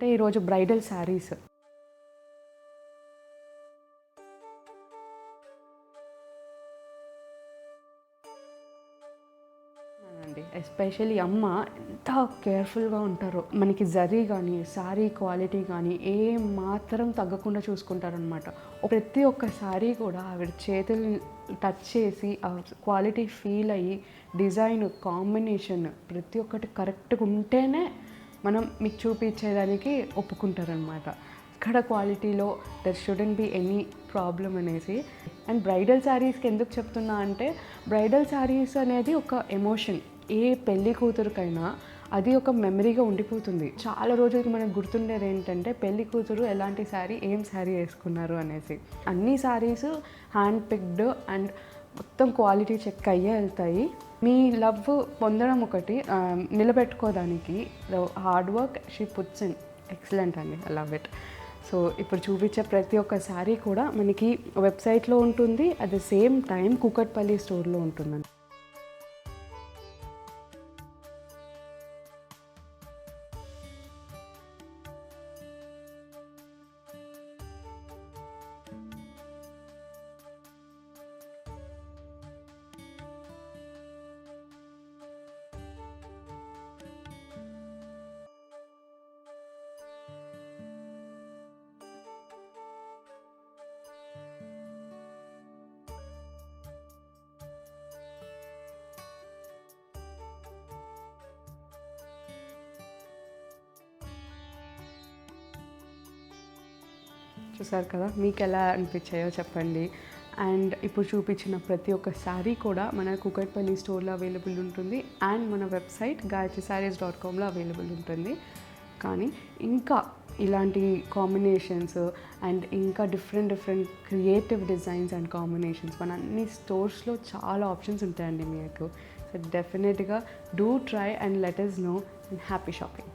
అంటే ఈరోజు బ్రైడల్ శారీస్ అండి. ఎస్పెషల్లీ అమ్మ ఎంత కేర్ఫుల్గా ఉంటారో మనకి జరీ కానీ శారీ క్వాలిటీ కానీ ఏం మాత్రం తగ్గకుండా చూసుకుంటారనమాట. ప్రతి ఒక్క శారీ కూడా ఆవిడ చేతులు టచ్ చేసి ఆ క్వాలిటీ ఫీల్ అయ్యి డిజైన్ కాంబినేషన్ ప్రతి ఒక్కటి కరెక్ట్గా ఉంటేనే మనం మీకు చూపించేదానికి ఒప్పుకుంటారనమాట. ఇక్కడ క్వాలిటీలో there shouldn't be any problem అనేసి. అండ్ బ్రైడల్ శారీస్కి ఎందుకు చెప్తున్నా అంటే బ్రైడల్ శారీస్ అనేది ఒక ఎమోషన్. ఏ పెళ్లి కూతురుకైనా అది ఒక మెమరీగా ఉండిపోతుంది. చాలా రోజులకి మనకు గుర్తుండేది ఏంటంటే పెళ్లి కూతురు ఎలాంటి శారీ, ఏం శారీ వేసుకున్నారు అనేసి. అన్ని శారీస్ హ్యాండ్ పిక్డ్ అండ్ మొత్తం క్వాలిటీ చెక్ అయ్యే వెళ్తాయి. మీ లవ్ పొందడం ఒకటి, నిలబెట్టుకోవడానికి hard work she puts in excellent అండి. I love it. సో ఇప్పుడు చూపించే ప్రతి ఒక్క శారీ కూడా మనకి వెబ్సైట్లో ఉంటుంది, at the same time Kukatpally స్టోర్లో ఉంటుందండి. చూసారు కదా, మీకు ఎలా అనిపించాయో చెప్పండి. అండ్ ఇప్పుడు చూపించిన ప్రతి ఒక్క శారీ కూడా మన కూకట్పల్లి స్టోర్లో అవైలబుల్ ఉంటుంది అండ్ మన వెబ్సైట్ gayatrisarees.comలో అవైలబుల్ ఉంటుంది. కానీ ఇంకా ఇలాంటి కాంబినేషన్స్ అండ్ ఇంకా different creative designs and combinations మన అన్ని స్టోర్స్లో చాలా ఆప్షన్స్ ఉంటాయండి మీకు. సో డెఫినెట్గా do try and let us know, and happy shopping.